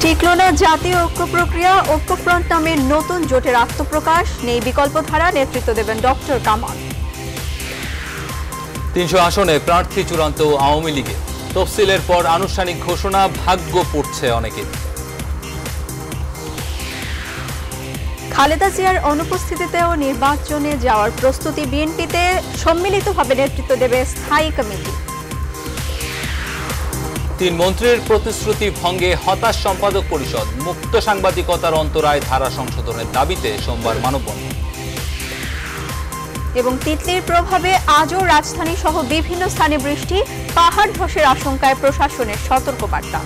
টিকলো না জাতীয় ঐক্য প্রক্রিয়া, ঐক্যফ্রন্ট নামে নতুন জোটের আত্মপ্রকাশ, নেই বিকল্পধারা, নেতৃত্ব দেবেন ডক্টর কামাল। ৩০০ আসনে প্রার্থী চূড়ান্ত আওয়ামী লীগে, তফসিলের পর আনুষ্ঠানিক ঘোষণা, ভাগ্য পড়ছে অনেকে। খালেদা জিয়ার অনুপস্থিতিতেও নির্বাচনে যাওয়ার প্রস্তুতি বিএনপিতে, সম্মিলিতভাবে নেতৃত্ব দেবে স্থায়ী কমিটি। ৩ মন্ত্রীর প্রতিশ্রুতি ভঙ্গে হতাশ সম্পাদক পরিষদ, মুক্ত সাংবাদিকতার অন্তরায় ধারা সংশোধনের দাবিতে সোমবার মানববন্ধন। এবং তিতলির প্রভাবে আজও রাজধানী সহ বিভিন্ন স্থানে বৃষ্টি, পাহাড় ধসের আশঙ্কায় প্রশাসনের সতর্কবার্তা।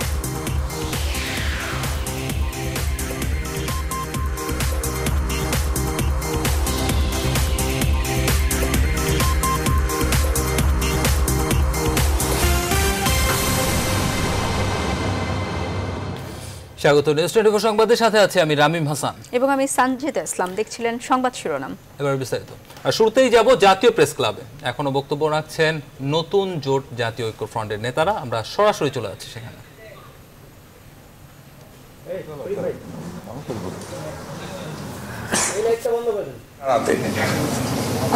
স্বাগত নিউজ 24 সংবাদের সাথে আছে আমি রামিম হাসান এবং আমি সঞ্জিতা ইসলাম। দেখছিলেন সংবাদ শিরোনাম, এবার বিস্তারিত। আর শুরুতেই যাব জাতীয় প্রেস ক্লাবে। এখনো বক্তব্য রাখছেন নতুন জোট জাতীয় ঐক্য ফ্রন্টের নেতারা। আমরা সরাসরি চলে যাচ্ছি সেখানে।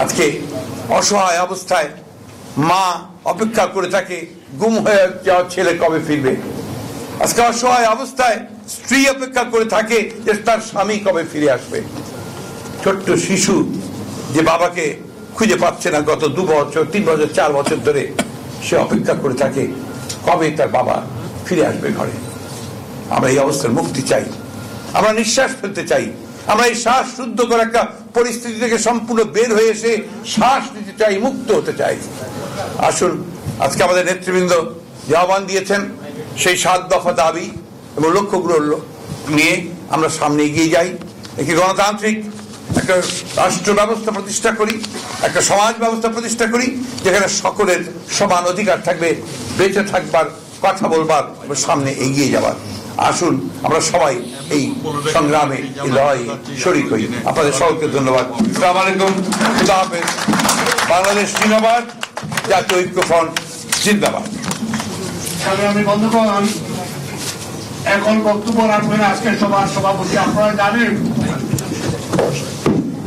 আজকে অসহায় অবস্থায় মা অপেক্ষা করে থাকে গুম হয়ে যাওয়া ছেলে কবে ফিরবে। আজকে অসহায় অবস্থায় স্ত্রী অপেক্ষা করে থাকে যে তার স্বামী কবে ফিরে আসবে। ছোট্ট শিশু যে বাবাকে খুঁজে পাচ্ছে না, গত 2 বছর 3 বছর 4 বছর ধরে সে অপেক্ষা করে থাকে কবে তার বাবা ফিরে আসবে ঘরে। আমরা এই অবস্থার মুক্তি চাই, আমরা নিঃশ্বাস ফেলতে চাই, আমরা এই শ্বাস শুদ্ধ করে একটা পরিস্থিতি থেকে সম্পূর্ণ বের হয়ে এসে শ্বাস নিতে চাই, মুক্ত হতে চাই। আসুন আজকে আমাদের নেতৃবৃন্দ যে আহ্বান দিয়েছেন সেই 7 দফা দাবি এবং লক্ষ্যগুলো নিয়ে আমরা সামনে এগিয়ে যাই। একটি গণতান্ত্রিক একটা রাষ্ট্র ব্যবস্থা প্রতিষ্ঠা করি, একটা সমাজ ব্যবস্থা প্রতিষ্ঠা করি যেখানে সকলের সমান অধিকার থাকবে, বেঁচে থাকবার, কথা বলবার এবং সামনে এগিয়ে যাবার। আসুন আমরা সবাই এই সংগ্রামে এই লড়াইয়ে শরীক হই। আপনাদের সকলকে ধন্যবাদ। আসসালামু আলাইকুম, খুদা হাফেজ। বাংলাদেশ জিন্দাবাদ, জাতীয় ঐক্য ফ্রন্ট জিন্দাবাদ। আমি বন্ধুগণ, এখন বক্তব্য রাখবেন আজকের সভার সভাপতি। আপনারা জানেন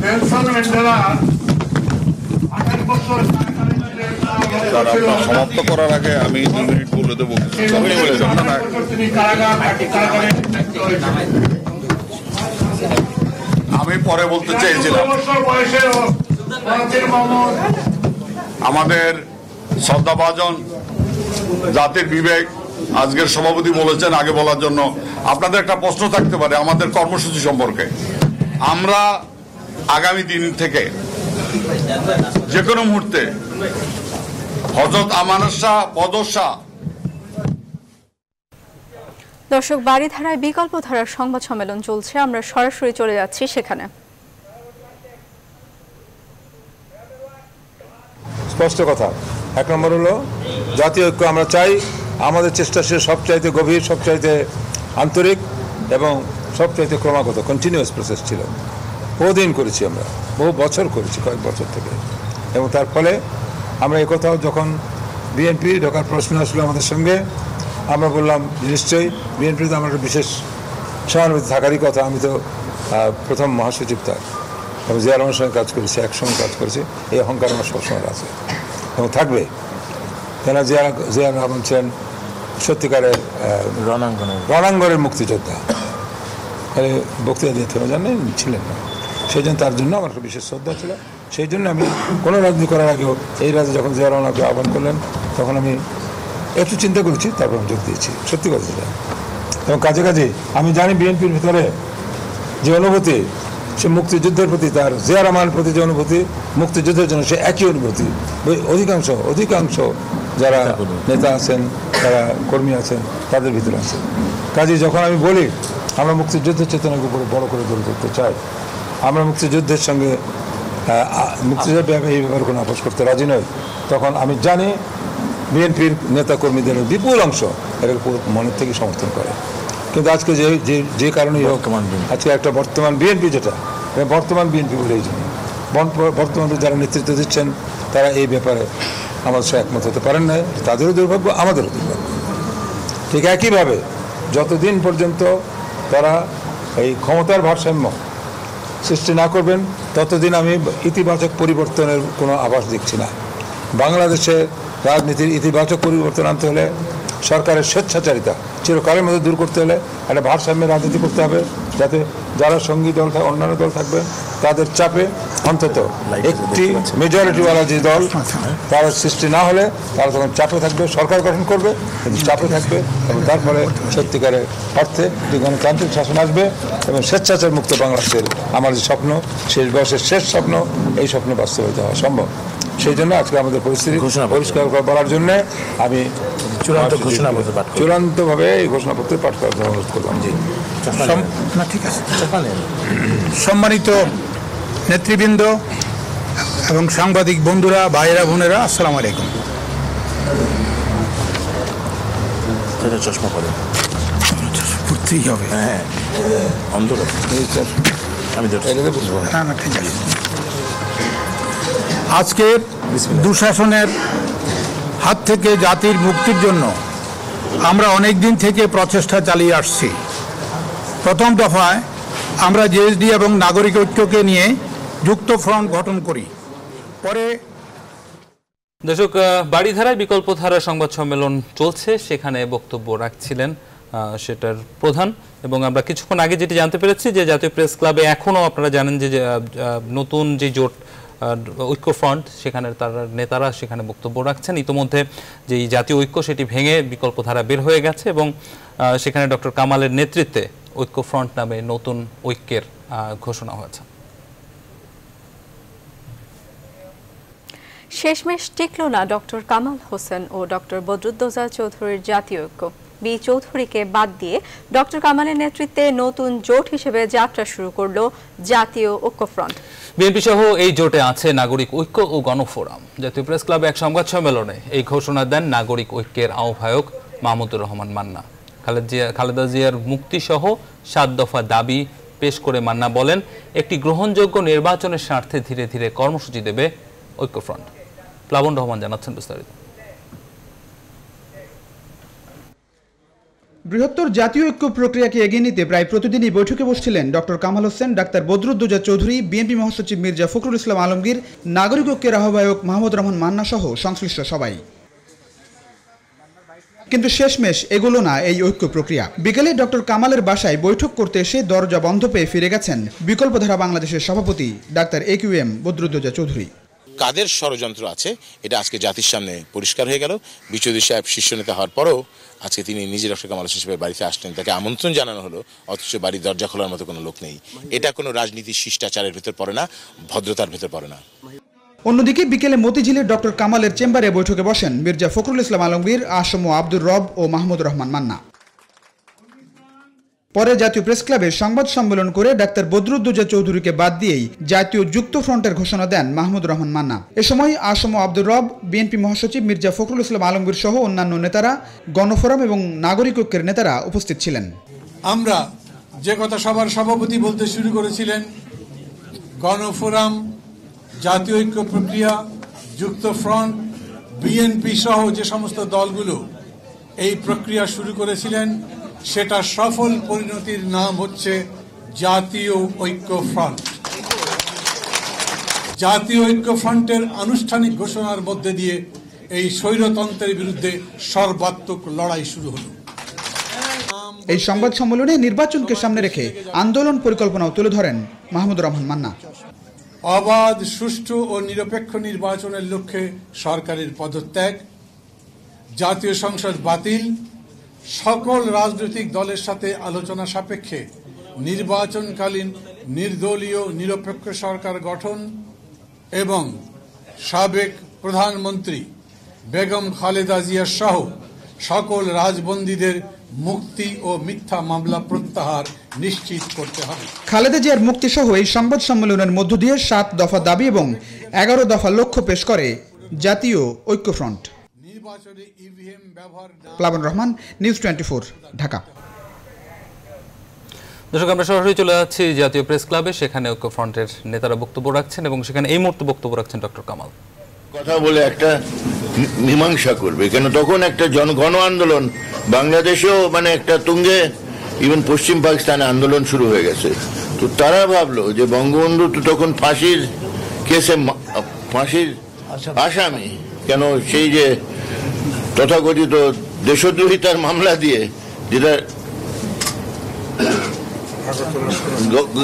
নেলসন ম্যান্ডেলা 28 বছর সমাপ্ত করার আগে আমি 2 মিনিট বলে দেবো। তিনি কারাগারে আমি পরে বলতে চেয়েছিলাম আমাদের শ্রদ্ধাভাজন জাতির বিবেক আজকের সভাপতি বলেছেন আগে বলার জন্য। আপনাদের একটা প্রশ্ন থাকতে পারে আমাদের কর্মসূচি সম্পর্কে। আমরা আগামী দিন থেকে যে কোনো মুহূর্তে হযরত আমানত শাহ পদশাহ। দর্শক, বারিধারায় বিকল্প ধারার সংবাদ সম্মেলন চলছে, আমরা সরাসরি চলে যাচ্ছি সেখানে। স্পষ্ট কথা, 1 নম্বর হলো জাতীয় ঐক্য আমরা চাই। আমাদের চেষ্টা সে সবচাইতে গভীর, সবচাইতে আন্তরিক এবং সবচাইতে ক্রমাগত কন্টিনিউয়াস প্রসেস ছিল। বহুদিন করেছি আমরা, বহু বছর করেছি, কয়েক বছর থেকে। এবং তার ফলে আমরা একথাও যখন বিএনপি ঢোকার প্রশ্ন আসলো আমাদের সঙ্গে, আমরা বললাম নিশ্চয়ই বিএনপিতে আমার একটা বিশেষ সহানুভূতি থাকারই কথা। আমি তো প্রথম মহাসচিব তার, এবং জিয়া রহমানের সঙ্গে কাজ করেছি, একসঙ্গে কাজ করেছি। এই অহংকার আমার সবসময় আছে এবং থাকবে। কেন জিয়া রহমান ছিলেন সত্যিকারের রণাঙ্গনের মুক্তিযোদ্ধা। বক্তৃতা দিতে হবে জানেন ছিলেন না, সেই জন্য তার জন্য আমার একটা বিশেষ শ্রদ্ধা ছিল। সেই জন্য আমি কোনো রাজনীতি করার আগেও এই রাজ্যে যখন জিয়া রহমানকে আহ্বান করলেন তখন আমি একটু চিন্তা করেছি, তারপর আমি যোগ দিয়েছি। সত্যি কথা যেটা। এবং কাজে কাজে আমি জানি বিএনপির ভিতরে যে অনুভূতি, সে মুক্তিযুদ্ধের প্রতি, তার জিয়া রহমানের প্রতি যে অনুভূতি, মুক্তিযুদ্ধের জন্য সে একই অনুভূতি অধিকাংশ যারা নেতা আছেন, যারা কর্মী আছেন, তাদের ভিতরে আছে। কাজে যখন আমি বলি আমরা মুক্তিযুদ্ধের চেতনাকে উপরে বড় করে গড়ে তুলতে চাই, আমরা মুক্তিযুদ্ধের সঙ্গে মুক্তিযুদ্ধের এই ব্যাপারে কোনো আপোষ করতে রাজি নয়, তখন আমি জানি বিএনপির নেতাকর্মীদের বিপুল অংশ এর উপর মনের থেকে সমর্থন করে। কিন্তু আজকে যে কারণেই হোক, আজকে একটা বর্তমান বিএনপি, যেটা বর্তমান বিএনপি বলে এই জন্য বর্তমানে যারা নেতৃত্ব দিচ্ছেন তারা এই ব্যাপারে আমাদের সাথে একমত হতে পারেন না। তাদেরও দুর্ভাগ্য, আমাদেরও দুর্ভাগ্য। ঠিক একইভাবে যতদিন পর্যন্ত তারা এই ক্ষমতার ভারসাম্য সৃষ্টি না করবেন ততদিন আমি ইতিবাচক পরিবর্তনের কোনো আভাস দেখছি না। বাংলাদেশে রাজনীতির ইতিবাচক পরিবর্তন আনতে হলে সরকারের স্বেচ্ছাচারিতা চিরকালের মধ্যে দূর করতে হলে একটা ভারসাম্যের রাজনীতি করতে হবে, যাতে যারা সঙ্গী দল অন্যান্য দল থাকবে তাদের চাপে অন্তত একটি মেজরিটিওয়ালা যে দল তারা সৃষ্টি না হলে তারা তখন চাপে থাকবে, সরকার গঠন করবে কিন্তু চাপে থাকবে এবং তারপরে সত্যিকারের অর্থে যে গণতান্ত্রিক শাসন আসবে এবং স্বেচ্ছাচার মুক্ত বাংলাদেশের আমার যে স্বপ্ন, শেষ বয়সের শেষ স্বপ্ন, এই স্বপ্ন বাস্তবায়িত হওয়া সম্ভব। সেই জন্য আজকে আমাদের পরিস্থিতি পরিষ্কার বলার জন্য আমি চূড়ান্তভাবে এই ঘোষণাপত্র পাঠ করার জন্য অনুরোধ করলাম। জি ঠিক আছে। সম্মানিত নেতৃবৃন্দ এবং সাংবাদিক বন্ধুরা, ভাইয়েরা, বোনেরা, আসসালামু আলাইকুম। চশমা পরে পড়তেই হবে। হ্যাঁ, অন্ধকার আমি ঠিক আছে। আজকে দুঃশাসনের হাত থেকে জাতির মুক্তির জন্য আমরা অনেক দিন থেকে প্রচেষ্টা চালিয়ে আসছি। প্রথম দফায় আমরা জেএসডি এবং নাগরিক ঐক্যকে নিয়ে যুক্ত ফ্রন্ট গঠন করি। পরে দর্শক, বাড়িধারায় বিকল্পধারা সংবাদ সম্মেলন চলছে, সেখানে বক্তব্য রাখছিলেন সেটার প্রধান। এবং আমরা কিছুক্ষণ আগে যেটি জানতে পেরেছি যে জাতীয় প্রেস ক্লাবে এখনও আপনারা জানেন যে নতুন যে জোট ঐক্যফ্রন্ট, সেখানে তার নেতারা সেখানে বক্তব্য রাখছেন। ইতিমধ্যে যে জাতীয় ঐক্য সেটি ভেঙে বিকল্পধারা বের হয়ে গেছে এবং সেখানে ডক্টর কামালের নেতৃত্বে ঐক্যফ্রন্ট নামে নতুন ঐক্যের ঘোষণা হয়েছে। শেষমেশ টিকল না ডক্টর কামাল হোসেন ও ডক্টর বদরুদ্দোজা চৌধুরীর জাতীয় ঐক্য। বি চৌধুরীকে বাদ দিয়ে ডক্টর কামালের নেতৃত্বে নতুন জোট হিসেবে যাত্রা শুরু করলো জাতীয় ঐক্যফ্রন্ট। বিএনপি সহ এই জোটে আছে নাগরিক ঐক্য ও গণফোরাম। জাতীয় প্রেস ক্লাবে এক সংবাদ সম্মেলনে এই ঘোষণা দেন নাগরিক ঐক্যের আহ্বায়ক মাহমুদুর রহমান মান্না। খালেদা জিয়ার মুক্তি সহ 7 দফা দাবি পেশ করে মান্না বলেন, একটি গ্রহণযোগ্য নির্বাচনের স্বার্থে ধীরে ধীরে কর্মসূচি দেবে ঐক্যফ্রন্ট। প্লাবন রহমান জানাচ্ছেন বিস্তারিত। বৃহত্তর জাতীয় ঐক্য প্রক্রিয়াকে এগিয়ে নিতে প্রায় প্রতিদিনই বৈঠকে বসছিলেন ডক্টর কামাল হোসেন, ডাক্তার বদরুদ্দোজা চৌধুরী, বিএনপি মহাসচিব মির্জা ফখরুল ইসলাম আলমগীর, নাগরিক ঐক্যের আহ্বায়ক মাহমুদ রহমান মান্না সহ সংশ্লিষ্ট সবাই। কিন্তু শেষমেশ এগুলো না এই ঐক্য প্রক্রিয়া। বিকেলে ডক্টর কামালের বাসায় বৈঠক করতে এসে দরজা বন্ধ পেয়ে ফিরে গেছেন বিকল্পধারা বাংলাদেশের সভাপতি ডাক্তার AQM বদরুদ্দোজা চৌধুরী। কাদের ষড়যন্ত্র আছে এটা আজকে জাতির সামনে পরিষ্কার হয়ে গেল। বিচৌধুরী সাহেব শীর্ষ নেতা হওয়ার পরেও আজকে তিনি নিজে ডক্টর কামাল হোসেন সাহেবের বাড়িতে আসলেন, তাকে আমন্ত্রণ জানানো হলো, অথচ বাড়ির দরজা খোলার মতো কোনো লোক নেই। এটা কোনো রাজনীতির শিষ্টাচারের ভেতর পড়ে না, ভদ্রতার ভেতর পড়ে না। অন্যদিকে বিকেলে মতিঝিলের ডক্টর কামালের চেম্বারে বৈঠকে বসেন মির্জা ফখরুল ইসলাম আলমগীর, আসম আব্দুর রব ও মাহমুদ রহমান মান্না। পরে জাতীয় প্রেস ক্লাবে সংবাদ সম্মেলন করে ডাক্তার বদরুদ্দোজা চৌধুরীকে বাদ দিয়েই জাতীয় যুক্ত ফ্রন্টের ঘোষণা দেন মাহমুদ রহমান মান্না। এ সময় আসম আব্দুর রব, বিএনপি মহাসচিব মির্জা ফখরুল ইসলাম আলমগীর সহ অন্যান্য নেতারা, গণফোরাম এবং নাগরিক ঐক্যের নেতারা উপস্থিত ছিলেন। আমরা যে কথা সবার সভাপতি বলতে শুরু করেছিলেন, গণফোরাম, জাতীয় ঐক্য প্রক্রিয়া, যুক্ত ফ্রন্ট, বিএনপি সহ যে সমস্ত দলগুলো এই প্রক্রিয়া শুরু করেছিলেন, সেটা সফল পরিণতির নাম হচ্ছে জাতীয় ঐক্য ফ্রন্ট। জাতীয় ঐক্য ফ্রন্টের আনুষ্ঠানিক ঘোষণার মধ্যে দিয়ে এই স্বৈরতন্ত্রের বিরুদ্ধে সর্বাত্মক লড়াই শুরু হলো। এই সংবাদ সম্মেলনে নির্বাচনকে সামনে রেখে আন্দোলন পরিকল্পনাও তুলে ধরেন মাহমুদ রহমান মান্না। অবাধ, সুষ্ঠু ও নিরপেক্ষ নির্বাচনের লক্ষ্যে সরকারের পদত্যাগ, জাতীয় সংসদ বাতিল, সকল রাজনৈতিক দলের সাথে আলোচনা সাপেক্ষে নির্বাচনকালীন নির্দলীয় নিরপেক্ষ সরকার গঠন এবং সাবেক প্রধানমন্ত্রী বেগম খালেদা জিয়া সহ সকল রাজবন্দীদের মুক্তি ও মিথ্যা মামলা প্রত্যাহার নিশ্চিত করতে হবে। খালেদা জিয়ার মুক্তি সহ এই সংবাদ সম্মেলনের মধ্য দিয়ে 7 দফা দাবি এবং 11 দফা লক্ষ্য পেশ করে জাতীয় ঐক্যফ্রন্ট। প্লাবন রহমান, নিউজ 24, ঢাকা। দর্শক, আমরা সরাসরি চলে যাচ্ছি জাতীয় প্রেস ক্লাবে। সেখানে ঐক্যফ্রন্টের নেতারা বক্তব্য রাখছেন এবং সেখানে এই মুহূর্তে বক্তব্য রাখছেন ডক্টর কামাল। কথা বলে একটা মীমাংসা করবে, কেন তখন একটা গণ আন্দোলন বাংলাদেশেও মানে একটা তুঙ্গে, ইভেন পশ্চিম পাকিস্তানে আন্দোলন শুরু হয়ে গেছে। তো তারা ভাবলো যে বঙ্গবন্ধু তো তখন ফাঁসির কেসে ফাঁসির আসামি, কেন সেই যে তথাকথিত দেশদ্রোহিতার মামলা দিয়ে যেটা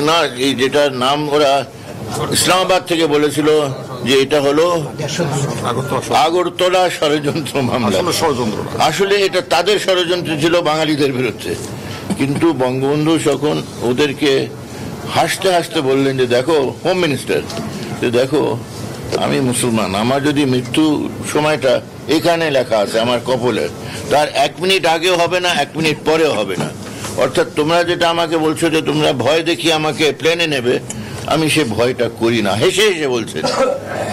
না, যেটার নাম ওরা ইসলামাবাদ থেকে বলেছিল যে এটা হলো আগরতলা ষড়যন্ত্র মামলা। আসলে এটা তাদের ষড়যন্ত্র ছিল বাঙালিদের বিরুদ্ধে, কিন্তু বঙ্গবন্ধু যখন ওদেরকে হাসতে হাসতে বললেন যে দেখো হোম মিনিস্টার, যে দেখো আমি মুসলমান, আমার যদি মৃত্যু সময়টা এখানে লেখা আছে আমার কপালে, তার 1 মিনিট আগেও হবে না, 1 মিনিট পরেও হবে না। অর্থাৎ তোমরা যেটা আমাকে বলছো যে তোমরা ভয় দেখিয়ে আমাকে প্লেনে নেবে, আমি সে ভয়টা করি না। হেসে হেসে বলছে।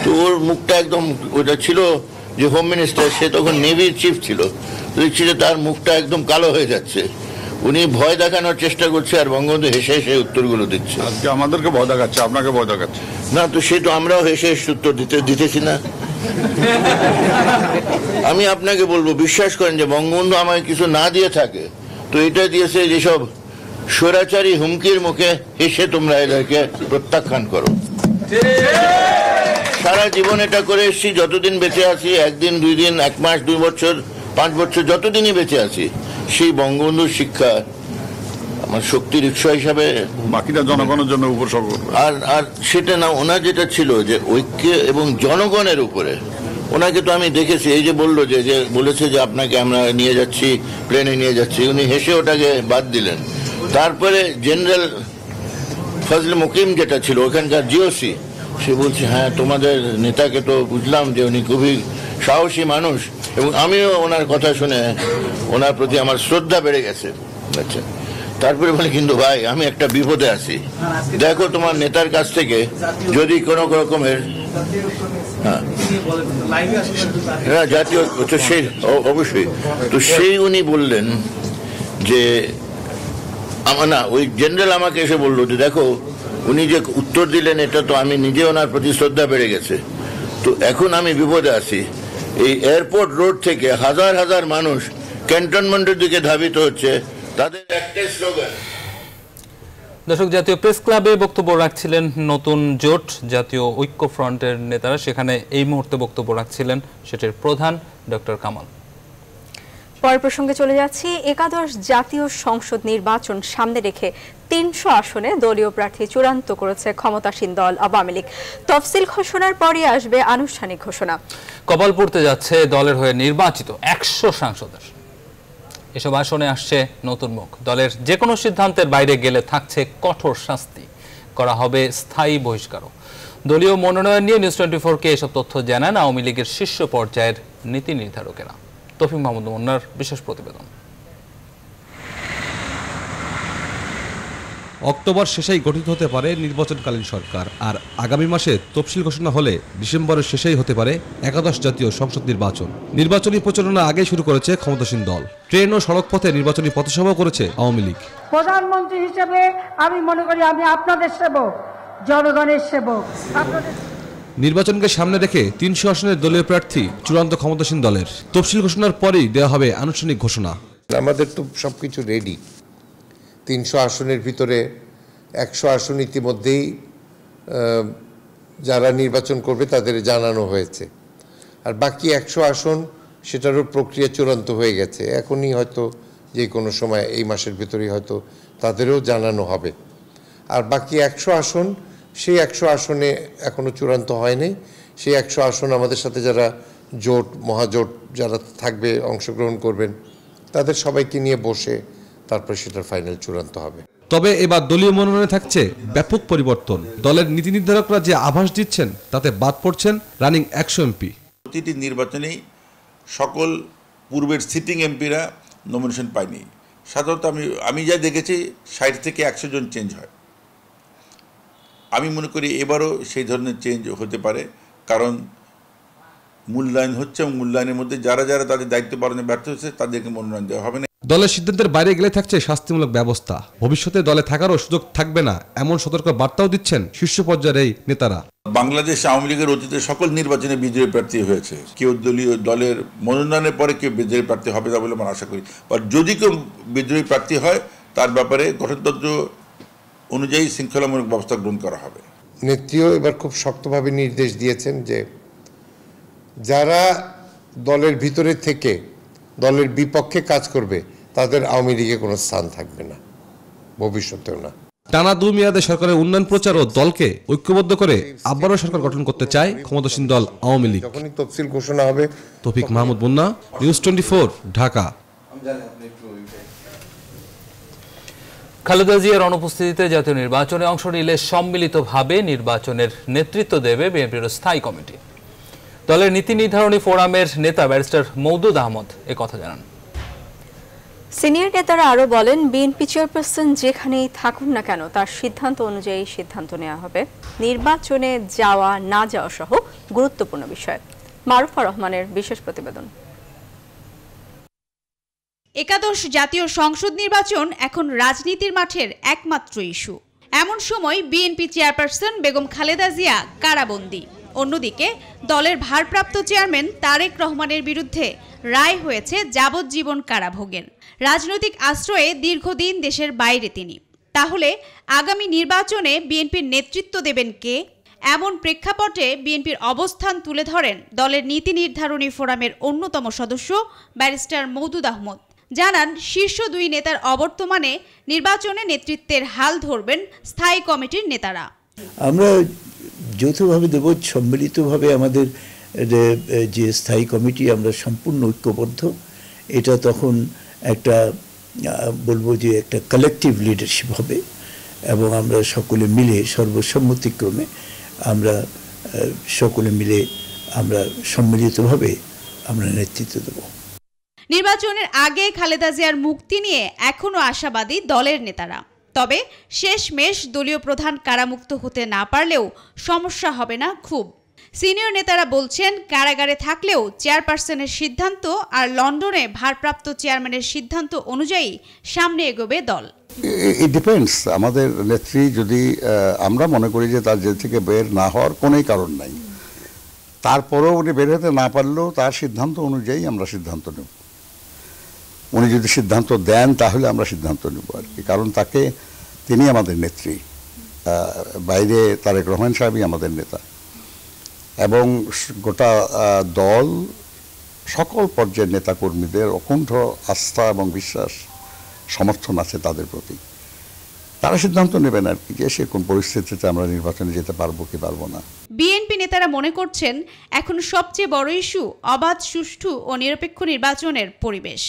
তো ওর মুখটা একদম, ওটা ছিল যে হোম মিনিস্টার, সে তখন নেভির চিফ ছিল, দেখছি যে তার মুখটা একদম কালো হয়ে যাচ্ছে। উনি ভয় দেখানোর চেষ্টা করছে আর বঙ্গবন্ধু হেসে হেসে উত্তরগুলো দিচ্ছে। আজকে আমাদেরকে ভয় দেখাচ্ছে, আপনাকে ভয় দেখাচ্ছে না, তো সে তো আমরাও হেসে হেসে উত্তর দিতেছি না। আমি আপনাকে বলবো, বিশ্বাস করেন যে বঙ্গবন্ধু আমাকে কিছু না দিয়ে থাকে তো এটা দিয়েছে যেসব স্বৈরাচারী হুমকির মুখে হেসে তোমরা এদেরকে প্রত্যাখ্যান করো। সারা জীবন এটা করে এসছি, যতদিন বেঁচে আছি, 1 দিন 2 দিন 1 মাস 2 বছর 5 বছর যতদিনই বেঁচে আছি, সেই বঙ্গবন্ধুর শিক্ষা আমার শক্তির উৎস হিসাবে বাকিটা জনগণের জন্য উপসর্গ। আর সেটা না, ওনার যেটা ছিল যে ঐক্য এবং জনগণের উপরে, ওনাকে তো আমি দেখেছি, এই যে বললো যে বলেছে যে আপনাকে আমরা নিয়ে যাচ্ছি, প্লেনে নিয়ে যাচ্ছি, উনি হেসে ওটাকে বাদ দিলেন। তারপরে জেনারেল ফজলে মুকিম যেটা ছিল ওখানকার জিওসি, সে বলছে হ্যাঁ তোমাদের নেতাকে তো বুঝলাম যে উনি খুবই সাহসী মানুষ, এবং আমিও ওনার কথা শুনে ওনার প্রতি আমার শ্রদ্ধা বেড়ে গেছে। আচ্ছা, তারপরে বলে কিন্তু ভাই আমি একটা বিপদে আছি, দেখো তোমার নেতার কাছ থেকে যদি কোনো রকমের হ্যাঁ জাতীয়, তো সেই অবশ্যই, তো সেই উনি বললেন যে আমার না, ওই জেনারেল আমাকে এসে বললো যে দেখো উনি যে উত্তর দিলেন এটা তো আমি নিজে ওনার প্রতি শ্রদ্ধা বেড়ে গেছে, তো এখন আমি বিপদে আছি। এই এয়ারপোর্ট রোড থেকে হাজার হাজার মানুষ ক্যান্টনমেন্টের দিকে ধাবিত হচ্ছে, তাদের একটাই স্লোগান। দর্শক, জাতীয় প্রেস ক্লাবে বক্তব্য রাখছিলেন নতুন জোট জাতীয় ঐক্য ফ্রন্টের নেতারা। সেখানে এই মুহূর্তে বক্তব্য রাখছিলেন সেটির প্রধান ডক্টর কামাল। পরের প্রসঙ্গে চলে যাচ্ছি। 11 জাতীয় সংসদ নির্বাচন সামনে রেখে 300 আসনে দলীয় প্রার্থী চূড়ান্ত করেছে ক্ষমতাসীন দল আওয়ামী লীগ। তফসিল ঘোষণার পরই আসবে আনুষ্ঠানিক ঘোষণা। কপাল পড়তে যাচ্ছে দলের হয়ে নির্বাচিত 100 সাংসদের। এসব আসনে আসছে নতুন মুখ। দলের যে কোনো সিদ্ধান্তের বাইরে গেলে থাকছে কঠোর শাস্তি, করা হবে স্থায়ী বহিষ্কারও। দলীয় মনোনয়ন নিয়ে নিউজ 24-কে এসব তথ্য জানান আওয়ামী লীগের শীর্ষ পর্যায়ের নীতি নির্ধারকেরা। তৌফিক মাহমুদ মুন্নার বিশেষ প্রতিবেদন। অক্টোবর শেষেই গঠিত হতে পারে নির্বাচনকালীন সরকার, আর আগামী মাসে তফসিল ঘোষণা হলে ডিসেম্বরের শেষেই হতে পারে 11 জাতীয় সংসদ নির্বাচন। নির্বাচনী প্রচারণা আগে শুরু করেছে ক্ষমতাসীন দল। ট্রেন ও সড়ক পথে নির্বাচনী পথসভাও করেছে আওয়ামী লীগ। প্রধানমন্ত্রী হিসেবে আমি মনে করি আমি আপনাদের সেবক, জনগণের সেবক। নির্বাচনকে সামনে রেখে 300 আসনের দলীয় প্রার্থী চূড়ান্ত ক্ষমতাসীন দলের। তফসিল ঘোষণার পরেই দেওয়া হবে আনুষ্ঠানিক ঘোষণা। আমাদের তো সবকিছু রেডি। 300 আসনের ভিতরে 100 আসন ইতিমধ্যেই যারা নির্বাচন করবে তাদের জানানো হয়েছে, আর বাকি 100 আসন সেটারও প্রক্রিয়া চূড়ান্ত হয়ে গেছে। এখনই হয়তো যে কোনো সময় এই মাসের ভিতরেই হয়তো তাদেরও জানানো হবে। আর বাকি 100 আসন, সেই 100 আসনে এখনও চূড়ান্ত হয়নি। সেই 100 আসন আমাদের সাথে যারা জোট, মহাজোট যারা থাকবে, অংশগ্রহণ করবেন, তাদের সবাইকে নিয়ে বসে তারপর সেটার ফাইনাল চূড়ান্ত হবে। তবে এবার দলীয় মনোনয়নে থাকছে ব্যাপক পরিবর্তন। দলের নীতি নির্ধারকরা যে আভাস দিচ্ছেন তাতে বাদ পড়ছেন রানিং 100 এমপি। প্রতিটি নির্বাচনেই সকল পূর্বের সিটিং এমপিরা নমিনেশন পায়নি। সাধারণত আমি যা দেখেছি 60 থেকে 100 জন চেঞ্জ হয়। আমি মনে করি এবারও সেই ধরনের চেঞ্জ হতে পারে, কারণ মূল্যায়ন হচ্ছে এবং মূল্যায়নের মধ্যে যারা যারা তাদের দায়িত্ব পালনে ব্যর্থ হচ্ছে তাদেরকে মনোনয়ন দেওয়া হবে না। দলের সিদ্ধান্তের বাইরে গেলে থাকছে শাস্তিমূলক ব্যবস্থা। ভবিষ্যতে দলে থাকারও সুযোগ থাকবে না, এমন সতর্ক বার্তাও দিচ্ছেন শীর্ষ পর্যায়ের এই নেতারা। বাংলাদেশ আওয়ামী লীগের অতীতে সকল নির্বাচনে বিজয়ী প্রার্থী হয়েছে, কেউ দলীয় দলের মনোনয়নের পরে কেউ বিজয়ী প্রার্থী হবে না বলে আমরা আশা করি। বা যদি কেউ বিজয়ী প্রার্থী হয় তার ব্যাপারে গঠনতন্ত্র অনুযায়ী শৃঙ্খলামূলক ব্যবস্থা গ্রহণ করা হবে। নেত্রীও এবার খুব শক্তভাবে নির্দেশ দিয়েছেন যে যারা দলের ভিতরে থেকে দলের বিপক্ষে কাজ করবে তাদের আওয়ামী লীগে কোনো স্থান থাকবে না, ভবিষ্যতেও না। টানা 2 মেয়াদে সরকারের উন্নয়ন প্রচার ও দলকে ঐক্যবদ্ধ করে আবারও সরকার গঠন করতে চায় ক্ষমতাসীন দল আওয়ামী লীগ। যখনই তফসিল ঘোষণা হবে। তৌফিক মাহমুদ মুন্না, নিউজ 24, ঢাকা। খালেদা জিয়ার অনুপস্থিতিতে জাতীয় নির্বাচনে অংশ নিলে সম্মিলিতভাবে নির্বাচনের নেতৃত্ব দেবে বিএনপির স্থায়ী কমিটি। দলের নীতি নির্ধারণী ফোরামের নেতা ব্যারিস্টার মওদুদ আহমদ কথা জানান। সিনিয়র নেতারা আরও বলেন, বিএনপি চেয়ারপারসন যেখানেই থাকুন না কেন তার সিদ্ধান্ত অনুযায়ী সিদ্ধান্ত নেওয়া হবে। নির্বাচনে যাওয়া না যাওয়া সহ গুরুত্বপূর্ণ বিষয়। মারুফা রহমানের বিশেষ প্রতিবেদন। একাদশ জাতীয় সংসদ নির্বাচন এখন রাজনীতির মাঠের একমাত্র ইস্যু। এমন সময় বিএনপি চেয়ারপারসন বেগম খালেদা জিয়া কারাবন্দী। অন্যদিকে দলের ভারপ্রাপ্ত চেয়ারম্যান তারেক রহমানের বিরুদ্ধে রায় হয়েছে যাবজ্জীবন কারাভোগের। রাজনৈতিক আশ্রয়ে দীর্ঘদিন দেশের বাইরে তিনি। তাহলে আগামী নির্বাচনে বিএনপির নেতৃত্ব দেবেন কে? এমন প্রেক্ষাপটে বিএনপির অবস্থান তুলে ধরেন দলের নীতি নির্ধারণী ফোরামের অন্যতম সদস্য ব্যারিস্টার মওদুদ আহমদ। জানান, শীর্ষ 2 নেতার অবর্তমানে নির্বাচনে নেতৃত্বের হাল ধরবেন স্থায়ী কমিটির নেতারা। আমরা যৌথভাবে দেব, সম্মিলিতভাবে আমাদের যে স্থায়ী কমিটি আমরা সম্পূর্ণ ঐক্যবদ্ধ। এটা তখন একটা বলবো যে একটা কালেকটিভ লিডারশিপ হবে এবং আমরা সকলে মিলে সর্বসম্মতিক্রমে আমরা সকলে মিলে আমরা সম্মিলিতভাবে আমরা নেতৃত্ব দেব। নির্বাচনের আগে খালেদা জিয়ার মুক্তি নিয়ে এখনো আশাবাদী দলের নেতারা। তবে শেষমেশ দলীয় প্রধান কারামুক্ত হতে না পারলেও সমস্যা হবে না খুব। সিনিয়র নেতারা বলছেন, কারাগারে থাকলেও চেয়ারপারসনের সিদ্ধান্ত আর লন্ডনে ভারপ্রাপ্ত চেয়ারম্যানের সিদ্ধান্ত অনুযায়ী সামনে এগোবে দল। It depends. আমাদের নেত্রী যদি আমরা মনে করি যে তার জেল থেকে বের না হওয়ার কোনোই কারণ নাই, তারপরেও উনি বের হতে না পারলেও তার সিদ্ধান্ত অনুযায়ী আমরা সিদ্ধান্ত নেব। উনি যদি সিদ্ধান্ত দেন তাহলে আমরা সিদ্ধান্ত নেব আর কি, কারণ তিনি আমাদের নেত্রী, বাইরে তারেক রহমান সাহেবই আমাদের নেতা এবং গোটা দল সকল পর্যায়ের নেতাকর্মীদের অকুণ্ঠ আস্থা এবং বিশ্বাস সমর্থন আছে তাদের প্রতি। তারা সিদ্ধান্ত নেবেন আর কি যে সে কোন পরিস্থিতিতে আমরা নির্বাচনে যেতে পারবো কি পারবো না। বিএনপি নেতারা মনে করছেন এখন সবচেয়ে বড় ইস্যু অবাধ, সুষ্ঠু ও নিরপেক্ষ নির্বাচনের পরিবেশ।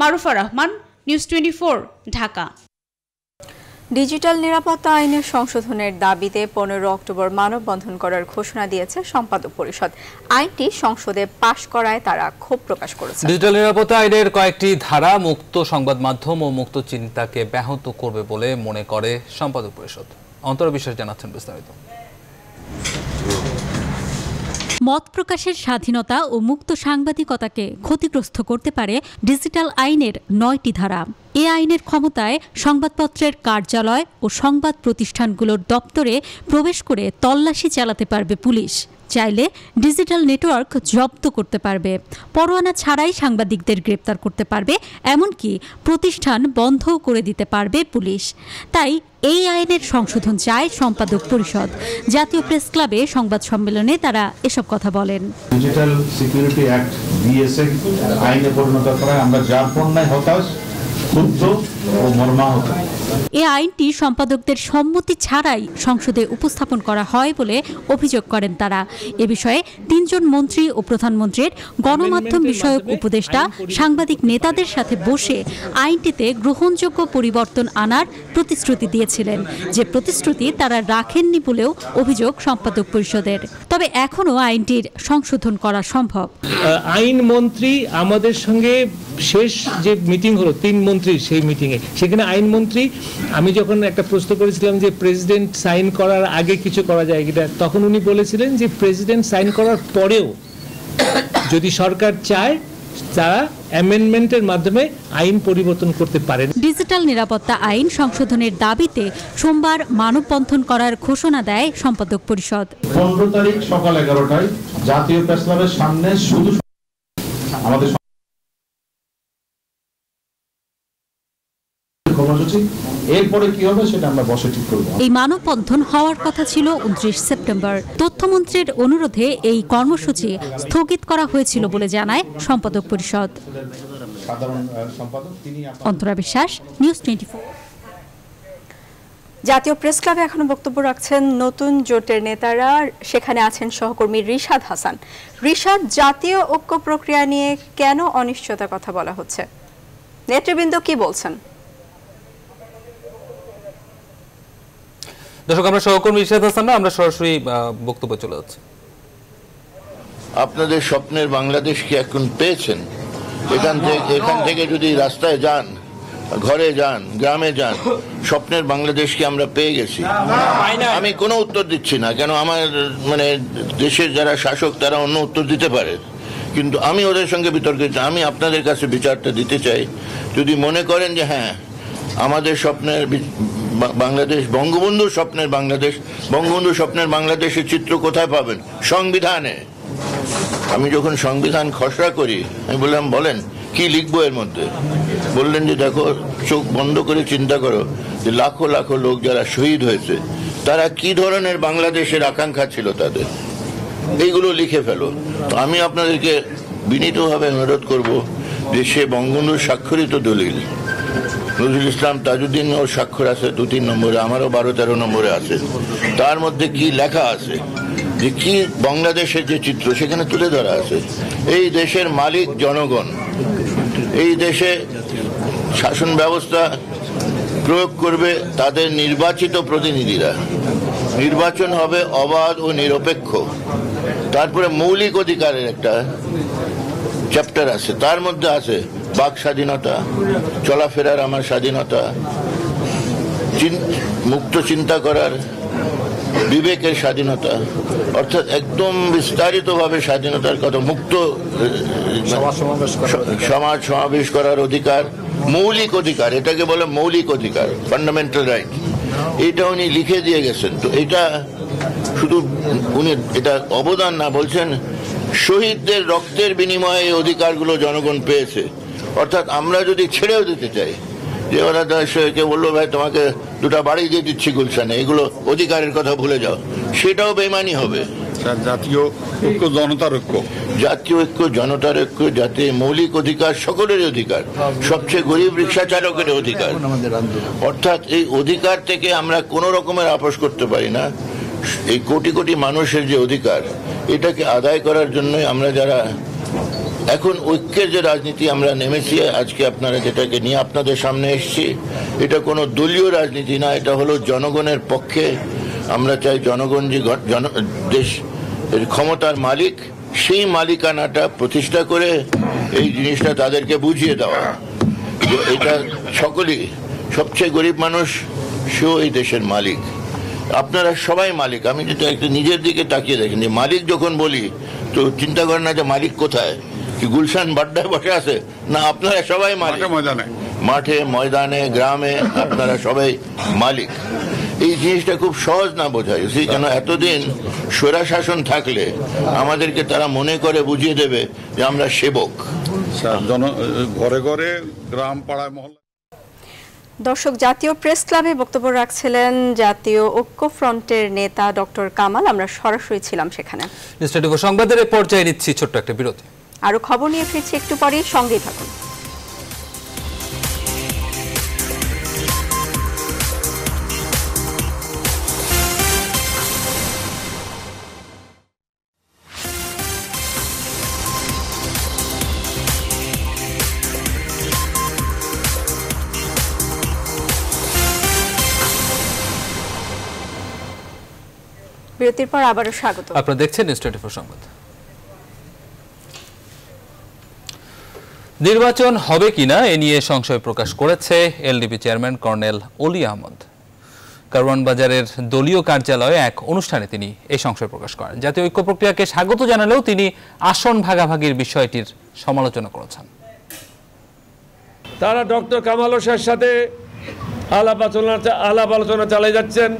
মারুফা রহমান, নিউজ 24, ঢাকা। ডিজিটাল নিরাপত্তা আইনের সংশোধনের দাবিতে 15 অক্টোবর মানববন্ধন করার ঘোষণা দিয়েছে সম্পাদক পরিষদ। আইনটি সংসদে পাশ করায় তারা ক্ষোভ প্রকাশ করেছে। ডিজিটাল নিরাপত্তা আইনের কয়েকটি ধারা মুক্ত সংবাদ মাধ্যম ও মুক্ত চিন্তাকে ব্যাহত করবে বলে মনে করে সম্পাদক পরিষদ। অন্তর বিশ্বাস জানাচ্ছেন বিস্তারিত। মত প্রকাশের স্বাধীনতা ও মুক্ত সাংবাদিকতাকে ক্ষতিগ্রস্ত করতে পারে ডিজিটাল আইনের 9টি ধারা। এ আইনের ক্ষমতায় সংবাদপত্রের কার্যালয় ও সংবাদ প্রতিষ্ঠানগুলোর দপ্তরে প্রবেশ করে তল্লাশি চালাতে পারবে পুলিশ। চাইলে ডিজিটাল নেটওয়ার্ক জব্দ করতে পারবে, পরোয়ানা ছাড়াই সাংবাদিকদের গ্রেপ্তার করতে পারবে, এমনকি প্রতিষ্ঠান বন্ধও করে দিতে পারবে পুলিশ। তাই এই আইনের সংশোধন চায় সম্পাদক পরিষদ। জাতীয় প্রেস ক্লাবে সংবাদ সম্মেলনে তারা এসব কথা বলেন। ডিজিটাল সিকিউরিটি অ্যাক্ট ডিএসএ আইনে পরিণত করা আমরা যারপন্যায় হতাশ, ক্ষুব্ধ ও মর্মাহত। এই আইনটি সম্পাদকদের সম্মতি ছাড়াই সংসদে উপস্থাপন করা হয় বলে অভিযোগ করেন তারা। এ বিষয়ে 3 জন মন্ত্রী ও প্রধানমন্ত্রীর গণমাধ্যম বিষয়ক উপদেষ্টা সাংবাদিক নেতাদের সাথে বসে আইনটিতে গ্রহণযোগ্য পরিবর্তন আনার প্রতিশ্রুতি দিয়েছিলেন, যে প্রতিশ্রুতি তারা রাখেননি বলেও অভিযোগ সম্পাদক পরিষদের। তবে এখনও আইনটির সংশোধন করা সম্ভব। আইন মন্ত্রী আমাদের সঙ্গে শেষ যে মিটিং হলো 3 মন্ত্রীর, সেই মিটিংয়ে সেখানে আইনমন্ত্রী, আমি যখন একটা প্রশ্ন করেছিলাম যে প্রেসিডেন্ট সাইন করার আগে কিছু করা যায় কিনা, তখন উনি বলেছিলেন যে প্রেসিডেন্ট সাইন করার পরেও যদি সরকার চায় তারা অ্যামেন্ডমেন্টের মাধ্যমে আইন পরিবর্তন করতে পারেন। ডিজিটাল নিরাপত্তা আইন সংশোধনের দাবিতে সোমবার মানববন্ধন করার ঘোষণা দেয় সম্পাদক পরিষদ। 15 তারিখ সকাল 11টায় জাতীয় প্রেস ক্লাবের সামনে শুধু আমাদের এরপরে কি হবে সেটা আমরা বসে ঠিক করব। এই মানববন্ধন হওয়ার কথা ছিল 29 সেপ্টেম্বর। তথ্যমন্ত্রীর অনুরোধে এই কর্মসূচি স্থগিত করা হয়েছিল বলে জানায় সম্পাদক পরিষদ। অন্তরা বিশ্বাস, নিউজ 24। জাতীয় প্রেস ক্লাবে এখনো বক্তব্য রাখছেন নতুন জোটের নেতারা, সেখানে আছেন সহকর্মী রিশাদ হাসান। রিশাদ, জাতীয় ঐক্য প্রক্রিয়া নিয়ে কেন অনিশ্চয়তার কথা বলা হচ্ছে, নেতৃবৃন্দ কি বলছেন? দর্শক, আমরা সহকর্মী রিশাদ হাসান, আমরা সরাসরি বক্তব্য চলে যাচ্ছি। আপনাদের স্বপ্নের বাংলাদেশ কি এখন পেয়েছেন? এখান থেকে যদি রাস্তায় যান, ঘরে যান, গ্রামে যান, স্বপ্নের বাংলাদেশ কি আমরা পেয়ে গেছি? আমি কোনো উত্তর দিচ্ছি না, কেন আমার দেশের যারা শাসক তারা অন্য উত্তর দিতে পারে, কিন্তু আমি ওদের সঙ্গে বিতর্কে আমি আপনাদের কাছে বিচারটা দিতে চাই। যদি মনে করেন যে হ্যাঁ আমাদের স্বপ্নের বাংলাদেশ, বঙ্গবন্ধুর স্বপ্নের বাংলাদেশ, বঙ্গবন্ধুর স্বপ্নের বাংলাদেশের চিত্র কোথায় পাবেন? সংবিধানে। আমি যখন সংবিধান খসড়া করি আমি বললাম বলেন কি লিখবো এর মধ্যে? বললেন যে দেখো, চোখ বন্ধ করে চিন্তা করো যে লাখো লাখো লোক যারা শহীদ হয়েছে তারা কি ধরনের বাংলাদেশের আকাঙ্ক্ষা ছিল তাদের, এইগুলো লিখে ফেলো। তো আমি আপনাদেরকে বিনীতভাবে অনুরোধ করব যে সে বঙ্গবন্ধুর স্বাক্ষরিত দলিল, নজরুল ইসলাম তাজউদ্দিন ওর স্বাক্ষর আছে 2-3 নম্বরে, আমারও 12-13 নম্বরে আছে, তার মধ্যে কি লেখা আছে যে কি বাংলাদেশের যে চিত্র সেখানে তুলে ধরা আছে। এই দেশের মালিক জনগণ, এই দেশে শাসন ব্যবস্থা প্রয়োগ করবে তাদের নির্বাচিত প্রতিনিধিরা, নির্বাচন হবে অবাধ ও নিরপেক্ষ। তারপরে মৌলিক অধিকারের একটা চ্যাপ্টার আছে, তার মধ্যে আছে বাক স্বাধীনতা, চলাফেরার আমার স্বাধীনতা, মুক্ত চিন্তা করার, বিবেকের স্বাধীনতা, অর্থাৎ একদম বিস্তারিতভাবে স্বাধীনতার কথা, মুক্ত সমাজ সমাবেশ করার অধিকার, মৌলিক অধিকার, এটাকে বলে মৌলিক অধিকার, ফান্ডামেন্টাল রাইট। এটা উনি লিখে দিয়ে গেছেন। তো এটা শুধু উনি এটা অবদান না, বলছেন শহীদদের রক্তের বিনিময়ে এই অধিকারগুলো জনগণ পেয়েছে। অর্থাৎ আমরা যদি ছেড়েও দিতে চাই, যে ওরা কেউ বললো ভাই তোমাকে 2টা বাড়ি দিয়ে দিচ্ছি গুলশানে, এগুলো অধিকারের কথা ভুলে যাও, সেটাও বেমানি হবে। জাতীয় ঐক্য জনতার ঐক্য, জাতীয় ঐক্য জনতার ঐক্য, যাতে মৌলিক অধিকার সকলের অধিকার, সবচেয়ে গরিব রিক্সা চালকের অধিকার, অর্থাৎ এই অধিকার থেকে আমরা কোনো রকমের আপোষ করতে পারি না। এই কোটি কোটি মানুষের যে অধিকার, এটাকে আদায় করার জন্যই আমরা যারা এখন ঐক্যের যে রাজনীতি আমরা নেমেছি, আজকে আপনারা যেটাকে নিয়ে আপনাদের সামনে এসেছি, এটা কোনো দলীয় রাজনীতি না, এটা হলো জনগণের পক্ষে। আমরা চাই জনগণ যে দেশ এর ক্ষমতার মালিক, সেই মালিকানাটা প্রতিষ্ঠা করে এই জিনিসটা তাদেরকে বুঝিয়ে দেওয়া যে এটা সকলেই, সবচেয়ে গরিব মানুষ সেও এই দেশের মালিক, আপনারা সবাই মালিক। আমি যেটা একটু নিজের দিকে তাকিয়ে দেখেন, যে মালিক যখন বলি তো চিন্তা করেন না যে মালিক কোথায়, কি গুলশান বাড্ডায় বসে আছে না, আপনারা সবাই মালিক, মাঠে ময়দানে গ্রামে আপনারা সবাই মালিক। এই জিনিসটা খুব সহজ না বোঝায়, কেন এতদিন স্বৈরা শাসন থাকলে আমাদেরকে তারা মনে করে বুঝিয়ে দেবে যে আমরা সেবক। ঘরে ঘরে গ্রাম পাড়ায় মহল্লা। দর্শক, জাতীয় প্রেস ক্লাবে বক্তব্য রাখছিলেন জাতীয় ঐক্য ফ্রন্টের নেতা ডক্টর কামাল। আমরা সরাসরি ছিলাম সেখানে। সংবাদের পর্যায়ে নিচ্ছি ছোট্ট একটা বিরতি, আরো খবর নিয়ে ফিরছি একটু পরেই, সঙ্গেই থাকুন। বিরতির পর আবারও স্বাগত। আপনারা দেখছেন নিউজ 24 সংবাদ। নির্বাচন হবে কিনা এ নিয়ে সংশয় প্রকাশ করেছে এলডিপি চেয়ারম্যান কর্নেল অলি আহমদ। কারওয়ান বাজারের দলীয় কার্যালয়ে এক অনুষ্ঠানে তিনি এই সংশয় প্রকাশ করেন। জাতীয় ঐক্য প্রক্রিয়াকে স্বাগত জানালেও তিনি আসন ভাগাভাগির বিষয়টির সমালোচনা করেছেন। তারা ডক্টর কামাল হোসেনের সাথে আলাপ আলোচনা চালিয়ে যাচ্ছেন,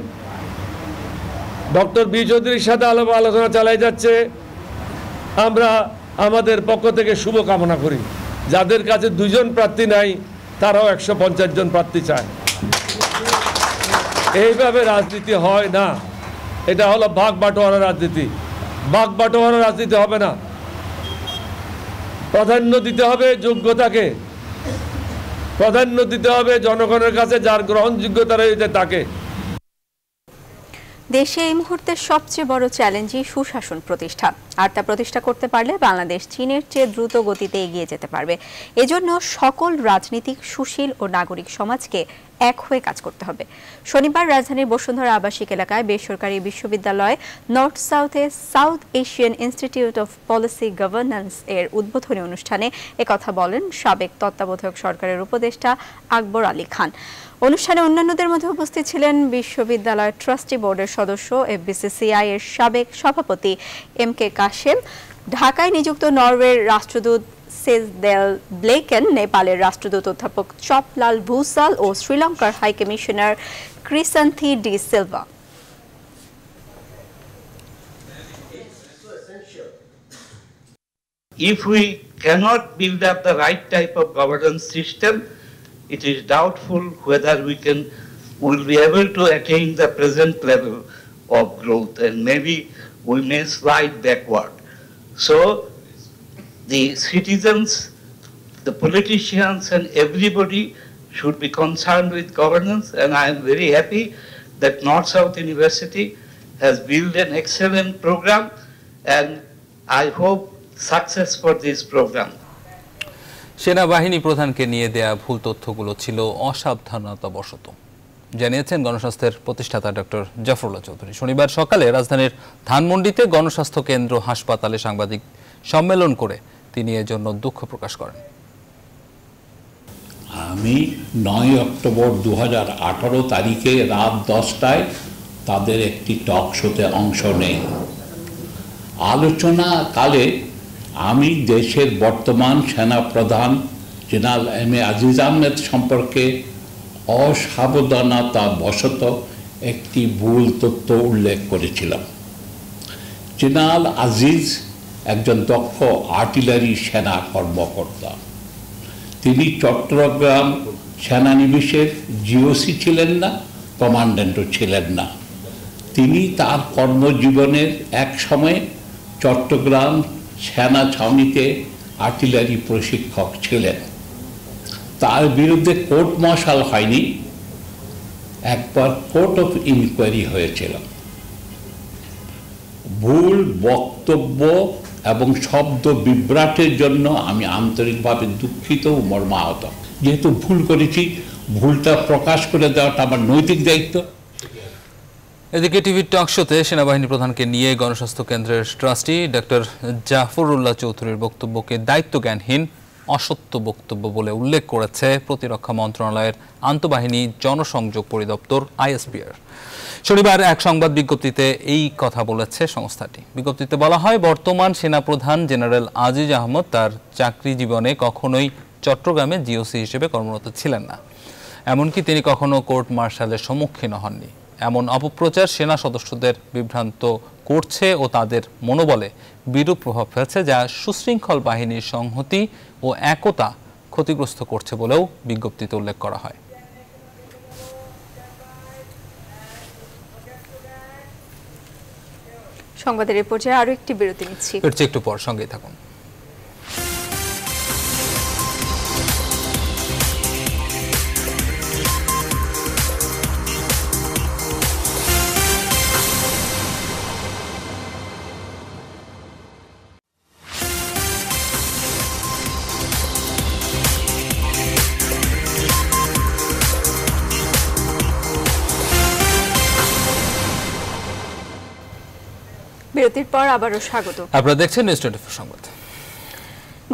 ডক্টর বি চৌধুরীর সাথে আলাপ আলোচনা চালিয়ে যাচ্ছে। আমরা আমাদের পক্ষ থেকে শুভ কামনা করি। যাদের কাছে 2 জন প্রার্থী নাই তারাও 150 জন প্রার্থী চায়। এইভাবে রাজনীতি হয় না। এটা হলো ভাগ বাটোয়ারা রাজনীতি। ভাগ বাটোয়ারা রাজনীতি হবে না। প্রাধান্য দিতে হবে যোগ্যতাকে, প্রাধান্য দিতে হবে জনগণের কাছে যার গ্রহণযোগ্যতা রয়েছে তাকে। দেশে এই মুহূর্তে সবচেয়ে বড় চ্যালেঞ্জই সুশাসন প্রতিষ্ঠা, আর তা প্রতিষ্ঠা করতে পারলে বাংলাদেশ চীনের চেয়ে দ্রুত গতিতে এগিয়ে যেতে পারবে। এজন্য সকল রাজনীতিক, সুশীল ও নাগরিক সমাজকে এক হয়ে কাজ করতে হবে। শনিবার রাজধানীর বসুন্ধরা আবাসিক এলাকায় বেসরকারি বিশ্ববিদ্যালয় নর্থ সাউথে South Asian Institute of Policy Governance এর উদ্বোধনী অনুষ্ঠানে একথা বলেন সাবেক তত্ত্বাবধায়ক সরকারের উপদেষ্টা আকবর আলী খান। অনুষ্ঠানে অন্যান্যদের মধ্যে উপস্থিত ছিলেন বিশ্ববিদ্যালয় ট্রাস্টি বোর্ডের সদস্য, এফবিসিসিআই এর সাবেক সভাপতি এম কে কাশেম, ঢাকায় নিযুক্ত নরওয়ের রাষ্ট্রদূত সেজদেল ব্লেকেন, নেপালের রাষ্ট্রদূত অধ্যাপক চপলাল ভূসাল ও শ্রীলঙ্কার high commissioner Chrisanthi De Silva. If we cannot build up the right type of governance system, it is doubtful whether will be able to attain the present level of growth, and maybe we may slide backward. So the citizens, the politicians and everybody should be concerned with governance, and I am very happy that North South University has built an excellent program, and I hope success for this program. সেনাবাহিনী প্রধানকে নিয়ে দেয়া ভুল তথ্যগুলো ছিল অসাবধানতাবশত, জানিয়েছেন গণস্বাস্থ্যের প্রতিষ্ঠাতা doctor Zafrullah Chowdhury. শনিবার সকালে রাজধানীর ধানমন্ডিতে গণস্বাস্থ্য কেন্দ্র হাসপাতালে সাংবাদিক সম্মেলন করে তিনি এজন্য দুঃখ প্রকাশ করেন। আমি 9 অক্টোবর 2018 তারিখে রাত 10টায় তাদের একটি টক শোতে অংশ নেই। আলোচনাকালে আমি দেশের বর্তমান সেনাপ্রধান general M A Aziz Ahmed সম্পর্কে অসাবধানতা বশত একটি ভুল তথ্য উল্লেখ করেছিলাম। জেনারেল আজিজ একজন দক্ষ আর্টিলারি সেনা কর্মকর্তা। তিনি চট্টগ্রাম সেনানিবাসের জিওসি ছিলেন না, কমান্ড্যান্টও ছিলেন না। তিনি তার কর্মজীবনের এক সময়ে চট্টগ্রাম সেনা ছাউনিতে আর্টিলারি প্রশিক্ষক ছিলেন। তার বিরুদ্ধে কোর্ট মার্শাল হয়নি, একবার কোর্ট অফ ইনকোয়ারি হয়েছিল। ভুল বক্তব্য এবং শব্দ বিভ্রাটের জন্য আমি আন্তরিকভাবে দুঃখিত ও মর্মাহত। যেহেতু ভুল করেছি, ভুলটা প্রকাশ করে দেওয়াটা আমার নৈতিক দায়িত্ব। এদিকে টিভি টক শোতে সেনাবাহিনী প্রধানকে নিয়ে গণস্বাস্থ্য কেন্দ্রের ট্রাস্টি ডক্টর জাফরুল্লাহ চৌধুরীর বক্তব্যকে দায়িত্বজ্ঞানহীন, অসত্য বক্তব্য বলে উল্লেখ করেছে প্রতিরক্ষা মন্ত্রণালয়ের আন্তঃবাহিনী জনসংযোগ পরিদপ্তর আইএসপিআর। শনিবার এক সংবাদ বিজ্ঞপ্তিতে এই কথা বলেছে সংস্থাটি। বিজ্ঞপ্তিতে বলা হয়, বর্তমান সেনাপ্রধান জেনারেল আজিজ আহমদ তার চাকরি জীবনে কখনোই চট্টগ্রামে জিওসি হিসেবে কর্মরত ছিলেন না। এমনকি তিনি কখনো কোর্ট মার্শালের সম্মুখীন হননি। এমন অপপ্রচার সেনা সদস্যদের বিভ্রান্ত করছে ও তাদের মনোবলে বিরূপ প্রভাব ফেলছে, যা সুশৃঙ্খল বাহিনীর সংহতি ও একতা ক্ষতিগ্রস্ত করছে বলেও বিজ্ঞপ্তিতে উল্লেখ করা হয়। সংবাদের এই পর্যায়ে আরো একটি বিরতি নিচ্ছি, একটু পর সঙ্গেই থাকুন। বিরতির পর আবারও স্বাগত। আপনারা দেখছেন নিউজ 24 সংবাদ।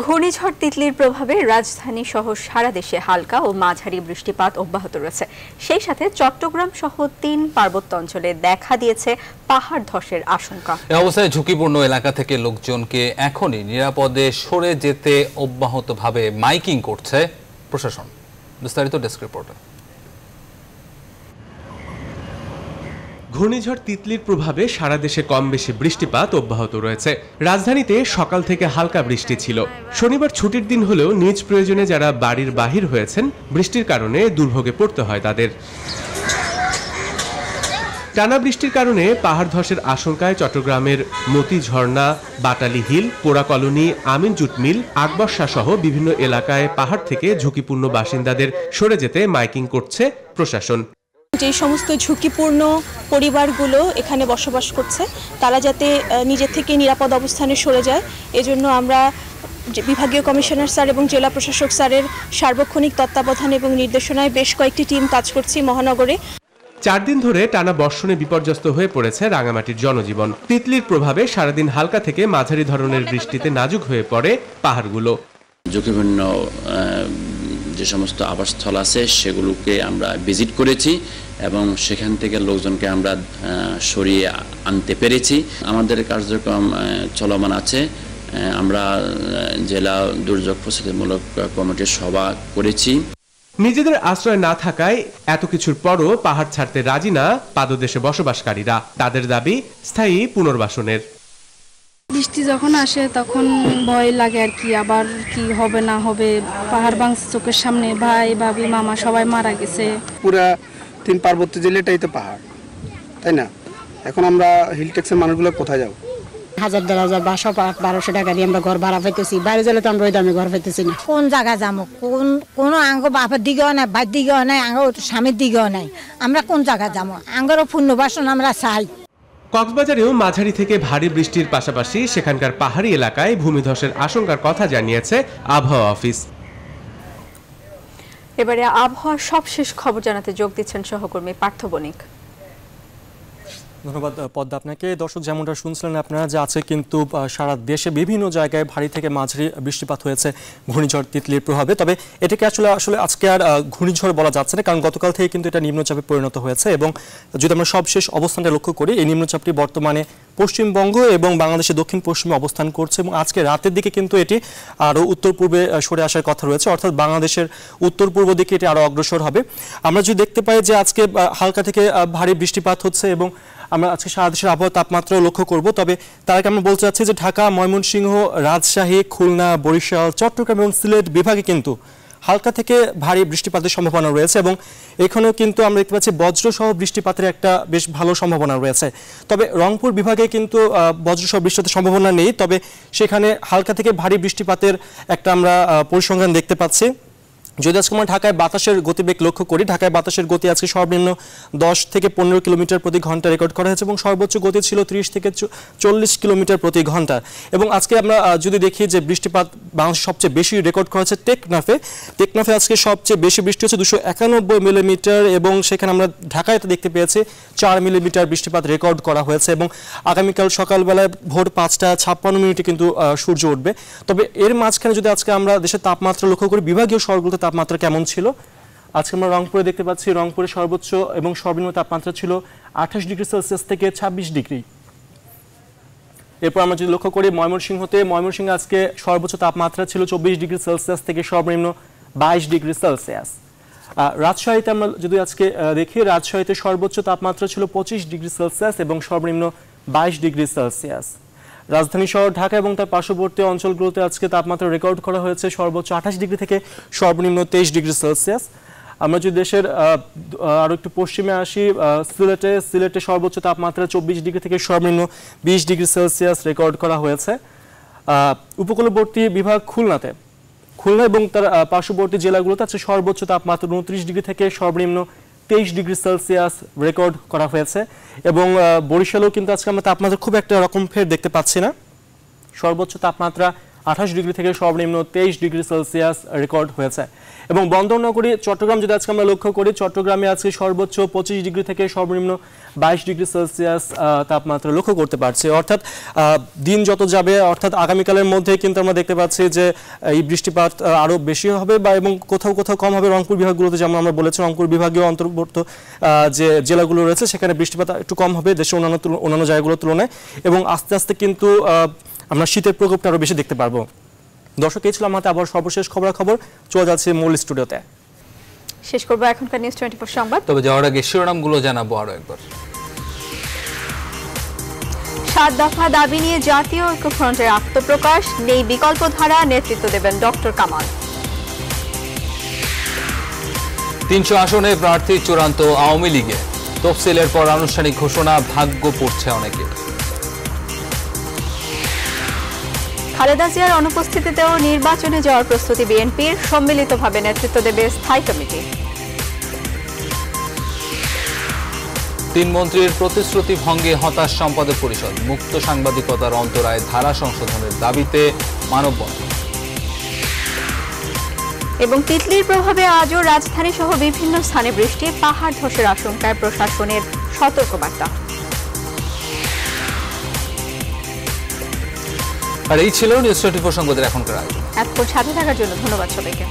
ঘূর্ণিঝড় তিতলির প্রভাবে রাজধানী সহ সারা দেশে হালকা ও মাঝারি বৃষ্টিপাত অব্যাহত রয়েছে। সেই সাথে চট্টগ্রাম সহ ৩ পার্বত্য অঞ্চলে দেখা দিয়েছে পাহাড় ধসের আশঙ্কা। এই অবস্থায় ঝুঁকিপূর্ণ এলাকা থেকে লোকজনকে এখনই নিরাপদে সরে যেতে অব্যাহতভাবে মাইকিং করছে প্রশাসন। বিস্তারিত ডেস্ক রিপোর্টে। ঘূর্ণিঝড় তিতলির প্রভাবে সারা দেশে কম বেশি বৃষ্টিপাত অব্যাহত রয়েছে। রাজধানীতে সকাল থেকে হালকা বৃষ্টি ছিল। শনিবার ছুটির দিন হলেও নিজ প্রয়োজনে যারা বাড়ির বাহির হয়েছেন বৃষ্টির কারণে দুর্ভোগে পড়তে হয় তাদের। টানা বৃষ্টির কারণে পাহাড় ধসের আশঙ্কায় চট্টগ্রামের মতি ঝর্ণা, বাটালি হিল, পোড়া কলোনি, আমিন জুট মিল, আকবর শাহ সহ বিভিন্ন এলাকায় পাহাড় থেকে ঝুঁকিপূর্ণ বাসিন্দাদের সরে যেতে মাইকিং করছে প্রশাসন। যে সমস্ত ঝুঁকিপূর্ণ পরিবারগুলো এখানে বসবাস করছে তারা যাতে নিজে থেকে নিরাপদ অবস্থানে সরে যায়, এজন্য আমরা বিভাগীয় কমিশনার স্যার এবং জেলা প্রশাসক স্যারের সার্বক্ষণিক তত্ত্বাবধান এবং নির্দেশনায় বেশ কয়েকটি টিম কাজ করছি মহানগরে। 4 দিন ধরে টানা বর্ষণে বিপর্যস্ত হয়ে পড়েছে রাঙামাটির জনজীবন। তিতলির প্রভাবে সারাদিন হালকা থেকে মাঝারি ধরনের বৃষ্টিতে নাজুক হয়ে পড়ে পাহাড়গুলো। ঝুঁকিপূর্ণ যে সমস্ত আবাসস্থল আছে সেগুলোকে আমরা ভিজিট করেছি এবং সেখান থেকে লোকজনকে আমরা সরিয়ে আনতে পেরেছি। আমাদের কার্যক্রম চলমান আছে। আমরা জেলা দুর্যোগ প্রস্তুতিমূলক কমিটির সভা করেছি। নিজেদের আশ্রয় না থাকায় এত কিছুর পরও পাহাড় ছাড়তে রাজি না পাদদেশে বসবাসকারীরা। তাদের দাবি স্থায়ী পুনর্বাসনের। বৃষ্টি যখন আসে তখন ভয় লাগে আর কি, আবার কি হবে না হবে। পাহাড় ভাঙছে চোখের সামনে, ভাই ভাবি মামা সবাই মারা গেছে। পুরা 3 পার্বত্য জেলাটাই তো পাহাড়, তাই না? এখন আমরা হিল ট্যাক্সের মানুষগুলো কোথায় যাবো? 1000 বা 1200 টাকা দিয়ে আমরা ঘর ভাড়া পাইতেছি। বাইরে গেলে তো আমরা ওই দামে ঘর পাইতেছি না। কোন জায়গা যাবো? কোন আঙ্গ বাপের দিকেও নাই, ভাইয়ের দিকেও নাই, আঙ্গ স্বামীর দিকেও নাই। আমরা কোন জায়গা যাবো? আঙ্গরও পুনর্বাসন আমরা চাই। কক্সবাজারেও মাঝারি থেকে ভারী বৃষ্টির পাশাপাশি সেখানকার পাহাড়ি এলাকায় ভূমিধসের আশঙ্কার কথা জানিয়েছে আবহাওয়া অফিস। এবারে আবহাওয়ার সবশেষ খবর জানাতে যোগ দিচ্ছেন সহকর্মী পার্থ বণিক। ধন্যবাদ পদ্মা আপনাকে। দর্শক, যেমনটা শুনছিলেন আপনারা যে আছে কিন্তু সারা দেশে বিভিন্ন জায়গায় ভারী থেকে মাঝারি বৃষ্টিপাত হয়েছে ঘূর্ণিঝড় তিতলির প্রভাবে। তবে এটাকে আসলে আজকে আর ঘূর্ণিঝড় বলা যাচ্ছে না, কারণ গতকাল থেকে কিন্তু এটা নিম্নচাপে পরিণত হয়েছে। এবং যদি আমরা সবশেষ অবস্থানটা লক্ষ্য করি, এই নিম্নচাপটি বর্তমানে পশ্চিমবঙ্গ এবং বাংলাদেশের দক্ষিণ পশ্চিমে অবস্থান করছে এবং আজকে রাতের দিকে কিন্তু এটি আরও উত্তর পূর্বে সরে আসার কথা রয়েছে, অর্থাৎ বাংলাদেশের উত্তর পূর্ব দিকে এটি আরও অগ্রসর হবে। আমরা যদি দেখতে পাই যে আজকে হালকা থেকে ভারী বৃষ্টিপাত হচ্ছে এবং আমরা আজকে সারা দেশের আবহাওয়া তাপমাত্রা লক্ষ্য করব। তবে তার আগে আমরা বলতে চাচ্ছি যে ঢাকা, ময়মনসিংহ, রাজশাহী, খুলনা, বরিশাল, চট্টগ্রাম এবং সিলেট বিভাগে কিন্তু হালকা থেকে ভারী বৃষ্টিপাতের সম্ভাবনা রয়েছে এবং এখানেও কিন্তু আমরা দেখতে পাচ্ছি বজ্রসহ বৃষ্টিপাতের একটা বেশ ভালো সম্ভাবনা রয়েছে। তবে রংপুর বিভাগে কিন্তু বজ্রসহ বৃষ্টিপাতের সম্ভাবনা নেই, তবে সেখানে হালকা থেকে ভারী বৃষ্টিপাতের একটা আমরা পরিসংখ্যান দেখতে পাচ্ছি। যদি আজকে আমরা ঢাকায় বাতাসের গতিবেগ লক্ষ্য করি, ঢাকায় বাতাসের গতি আজকে সর্বনিম্ন 10 থেকে 15 কিলোমিটার প্রতি ঘন্টা রেকর্ড করা হয়েছে এবং সর্বোচ্চ গতি ছিল 30 থেকে 40 কিলোমিটার প্রতি ঘন্টা। এবং আজকে আমরা যদি দেখি যে বৃষ্টিপাত বাংলাদেশে সবচেয়ে বেশি রেকর্ড করা হয়েছে টেকনাফে আজকে সবচেয়ে বেশি বৃষ্টি হচ্ছে 291 মিলিমিটার এবং সেখানে আমরা ঢাকায় দেখতে পেয়েছি 4 মিলিমিটার বৃষ্টিপাত রেকর্ড করা হয়েছে। এবং আগামীকাল সকালবেলায় ভোর 5:56 কিন্তু সূর্য উঠবে। তবে এর মাঝখানে যদি আজকে আমরা দেশের তাপমাত্রা লক্ষ্য করি, বিভাগীয় শহরগুলোতে তাপমাত্রা কেমন ছিল, আজকে আমরা রংপুরে দেখতে পাচ্ছি রংপুরে সর্বোচ্চ এবং সর্বনিম্ন তাপমাত্রা ছিল 28 ডিগ্রি সেলসিয়াস থেকে 26 ডিগ্রি। এরপর আমরা যদি লক্ষ্য করি ময়মনসিংহে আজকে সর্বোচ্চ তাপমাত্রা ছিল 24 ডিগ্রি সেলসিয়াস থেকে সর্বনিম্ন 22 ডিগ্রি সেলসিয়াস। রাজশাহীতে আমরা যদি আজকে দেখি, রাজশাহীতে সর্বোচ্চ তাপমাত্রা ছিল 25 ডিগ্রি সেলসিয়াস এবং সর্বনিম্ন 22 ডিগ্রি সেলসিয়াস। রাজধানী শহর ঢাকা এবং তার পার্শ্ববর্তী অঞ্চলগুলোতে আজকে তাপমাত্রা রেকর্ড করা হয়েছে সর্বোচ্চ 28 ডিগ্রি থেকে সর্বনিম্ন 23 ডিগ্রি সেলসিয়াস। আমরা যদি দেশের আরও একটু পশ্চিমে আসি, সিলেটে সর্বোচ্চ তাপমাত্রা 24 ডিগ্রি থেকে সর্বনিম্ন 20 ডিগ্রি সেলসিয়াস রেকর্ড করা হয়েছে। উপকূলবর্তী বিভাগ খুলনা এবং তার পার্শ্ববর্তী জেলাগুলোতে আজকে সর্বোচ্চ তাপমাত্রা 29 ডিগ্রি থেকে সর্বনিম্ন 23 ডিগ্রি সেলসিয়াস রেকর্ড করা হয়েছে। এবং বরিশালেও কিন্তু আজকে আমরা তাপমাত্রা খুব একটা রকম ফের দেখতে পাচ্ছি না, সর্বোচ্চ তাপমাত্রা 28 ডিগ্রি থেকে সর্বনিম্ন 23 ডিগ্রি সেলসিয়াস রেকর্ড হয়েছে। এবং বন্দরনগরী চট্টগ্রাম যদি আজকে আমরা লক্ষ্য করি, চট্টগ্রামে আজকে সর্বোচ্চ 25 ডিগ্রি থেকে সর্বনিম্ন 22 ডিগ্রি সেলসিয়াস তাপমাত্রা লক্ষ্য করতে পারছি। অর্থাৎ দিন যত যাবে, অর্থাৎ আগামীকালের মধ্যে কিন্তু আমরা দেখতে পাচ্ছি যে এই বৃষ্টিপাত আরও বেশি হবে বা এবং কোথাও কোথাও কম হবে। রংপুর বিভাগগুলোতে যেমন আমরা বলেছি, রংপুর বিভাগীয় অন্তর্ভুক্ত যে জেলাগুলো রয়েছে সেখানে বৃষ্টিপাত একটু কম হবে দেশের অন্যান্য জায়গাগুলোর তুলনায়, এবং আস্তে আস্তে কিন্তু আমরা শীতের প্রকোপটা আরও বেশি দেখতে পারবো। দর্শক, এই ছিল আমাদের আবার সর্বশেষ খবরাখবর। চলে যাচ্ছে মূল স্টুডিওতে। শেষ করবো এখনকার নিউজ 24 সংবাদ। তবে যাওয়ার আগে শিরোনামগুলো জানাবো আরো একবার। 7 দফা দাবি নিয়ে জাতীয় ঐক্যফ্রন্টের আত্মপ্রকাশ, নেই বিকল্প ধারা, নেতৃত্ব দেবেন ডক্টর কামাল। 300 আসনে প্রার্থী চূড়ান্ত আওয়ামী লীগে, তফসিলের পর আনুষ্ঠানিক ঘোষণা, ভাগ্য পড়ছে অনেকে। খালেদা জিয়ার অনুপস্থিতিতেও নির্বাচনে যাওয়ার প্রস্তুতি বিএনপির, সম্মিলিতভাবে নেতৃত্ব দেবে স্থায়ী কমিটি। 3 মন্ত্রীর প্রতিশ্রুতি ভঙ্গে হতাশ সম্পাদক পরিষদ, মুক্ত সাংবাদিকতার অন্তরায় ধারা সংশোধনের দাবিতে মানববন্ধন। এবং তিতলির প্রভাবে আজও রাজধানী সহ বিভিন্ন স্থানে বৃষ্টি, পাহাড় ধসের আশঙ্কায় প্রশাসনের সতর্কবার্তা। আর এই ছিল নিউজ 24 সংবাদের এখনকার আয়োজন। এতক্ষণ সাথে থাকার জন্য ধন্যবাদ সবাইকে।